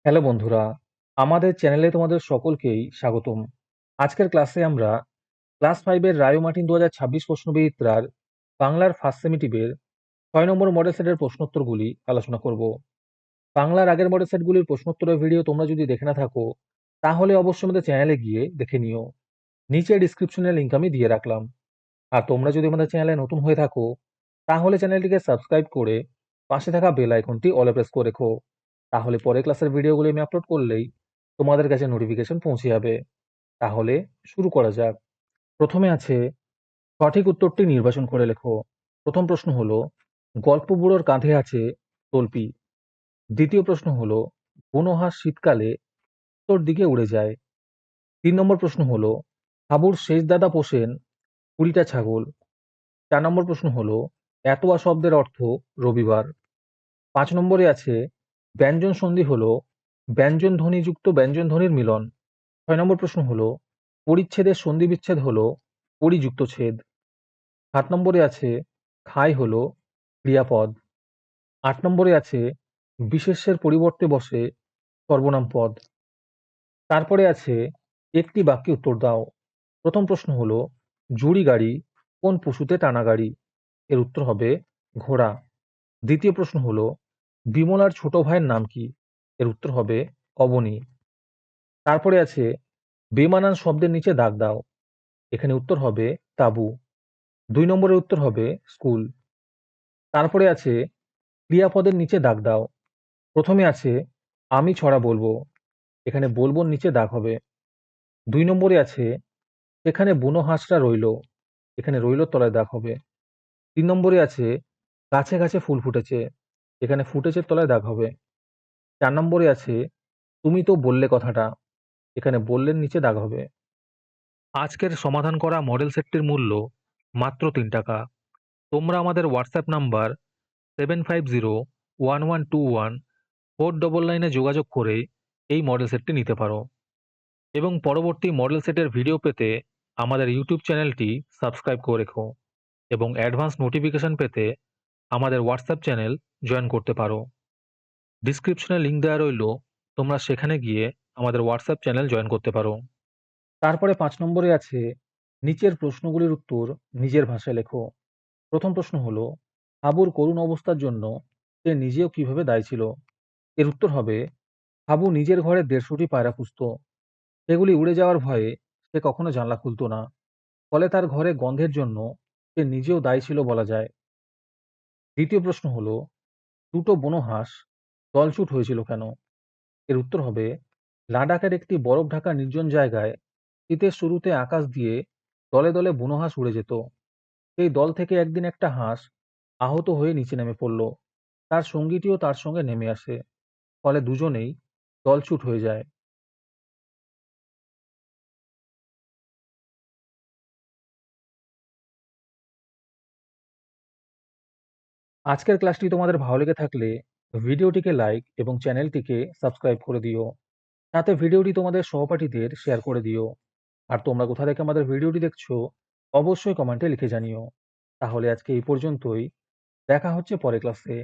Hello বন্ধুরা, আমাদের চ্যানেলে তোমাদের সকলকেই স্বাগতম। আজকের ক্লাসে আমরা ক্লাস 5 এর রায় ও মার্টিন 2026 প্রশ্নবিচিত্রার বাংলার ফার্স্ট সেমিটিভের 6 নম্বর মডেল সেটের প্রশ্নোত্তরগুলি আলোচনা করব। বাংলার আগের মডেল সেটগুলির প্রশ্নোত্তরের ভিডিও তোমরা যদি দেখে না থাকো, তাহলে অবশ্যই আমাদের চ্যানেলে গিয়ে দেখে নিও। নিচে ডিসক্রিপশনে লিংক আমি দিয়ে রাখলাম। আর তোমরা যদি আমাদের চ্যানেলে নতুন হয়ে থাকো, তাহলে চ্যানেলটিকে সাবস্ক্রাইব করে পাশে থাকা বেল আইকনটি অলে প্রেস করে রেখো। তাহলে পরের ক্লাসের ভিডিওগুলি আমি আপলোড করলেই তোমাদের কাছে নোটিফিকেশন পৌঁছে যাবে। তাহলে শুরু করা যাক। প্রথমে আছে সঠিক উত্তরটি নির্বাচন করে লেখো। প্রথম প্রশ্ন হলো গল্প বুড়োর কাঁধে আছে তল্পি। দ্বিতীয় প্রশ্ন হলো বুনো হাঁস শীতকালে উত্তর দিকে উড়ে যায়। 3 নম্বর প্রশ্ন হলো হাবুর শেষ দাদা পোষেন 20টা ছাগল। 4 নম্বর প্রশ্ন হলো এতোয়া শব্দের অর্থ রবিবার। 5 নম্বরে আছে ব্যঞ্জন সন্ধি হলো ব্যঞ্জন ধ্বনিযুক্ত ব্যঞ্জন ধ্বনির মিলন। 6 নম্বর প্রশ্ন হলো পরিচ্ছেদের সন্ধি বিচ্ছেদ হলো পরিযুক্ত ছেদ। 7 নম্বরে আছে খাই হলো ক্রিয়াপদ। 8 নম্বরে আছে বিশেষ্যের পরিবর্তে বসে সর্বনাম পদ। তারপরে আছে একটি বাক্যে উত্তর দাও। প্রথম প্রশ্ন হলো জুড়ি গাড়ি কোন পশুতে টানা গাড়ি? এর উত্তর হবে ঘোড়া। দ্বিতীয় প্রশ্ন হলো বিমলার ছোট ভাইয়ের নাম কি? এর উত্তর হবে অবনী। তারপরে আছে বেমানান শব্দের নিচে দাগ দাও। এখানে উত্তর হবে তাঁবু। 2 নম্বরের উত্তর হবে স্কুল। তারপরে আছে ক্রিয়াপদের নিচে দাগ দাও। প্রথমে আছে আমি ছড়া বলবো। এখানে বলবোর নিচে দাগ হবে। 2 নম্বরে আছে এখানে বুনো হাঁসরা রইলো। এখানে রইলোর তলায় দাগ হবে। 3 নম্বরে আছে গাছে গাছে ফুল ফুটেছে। এখানে ফুটেছে তলায় দাগ হবে। 4 নম্বরে আছে তুমি তো বললে কথাটা। এখানে বললের নিচে দাগ হবে। আজকের সমাধান করা মডেল সেটটির মূল্য মাত্র 3 টাকা। তোমরা আমাদের হোয়াটসঅ্যাপ নাম্বার 7501121499 যোগাযোগ করে এই মডেল সেটটি নিতে পারো এবং পরবর্তী মডেল সেটের ভিডিও পেতে আমাদের ইউটিউব চ্যানেলটি সাবস্ক্রাইব করে রেখো এবং অ্যাডভান্স নোটিফিকেশন পেতে আমাদের হোয়াটসঅ্যাপ চ্যানেল জয়েন করতে পারো। ডিসক্রিপশনে লিংক দেওয়া রইল, তোমরা সেখানে গিয়ে আমাদের হোয়াটসঅ্যাপ চ্যানেল জয়েন করতে পারো। তারপরে 5 নম্বরে আছে নিচের প্রশ্নগুলির উত্তর নিজের ভাষায় লেখো। প্রথম প্রশ্ন হলো হাবুর করুণ অবস্থার জন্য সে নিজেও কিভাবে দায়ী ছিল? এর উত্তর হবে হাবু নিজের ঘরে 150টি পায়রা পুষত। সেগুলি উড়ে যাওয়ার ভয়ে সে কখনো জানলা খুলতো না। ফলে তার ঘরে গন্ধের জন্য সে নিজেও দায়ী ছিল বলা যায়। দ্বিতীয় প্রশ্ন হলো দুটো বুনো হাঁস দলছুট হয়েছিল কেন? এর উত্তর হবে লাদাখের একটি বরফ ঢাকা নির্জন জায়গায় শীতের শুরুতে আকাশ দিয়ে দলে দলে বুনো হাঁস উড়ে যেত। সেই দল থেকে একদিন একটা হাঁস আহত হয়ে নিচে নেমে পড়ল। তার সঙ্গীটিও তার সঙ্গে নেমে আসে। ফলে দুজনেই দলছুট হয়ে যায়। আজকের ক্লাসটি তোমাদের ভালো লেগে থাকলে ভিডিওটিকে লাইক এবং চ্যানেলটিকে সাবস্ক্রাইব করে দিও। সাথে ভিডিওটি তোমাদের সহপাঠীদের শেয়ার করে দিও। আর তোমরা কোথা থেকে আমাদের ভিডিওটি দেখছো অবশ্যই কমেন্টে লিখে জানিও। তাহলে আজকে এই পর্যন্তই। দেখা হচ্ছে পরের ক্লাসে।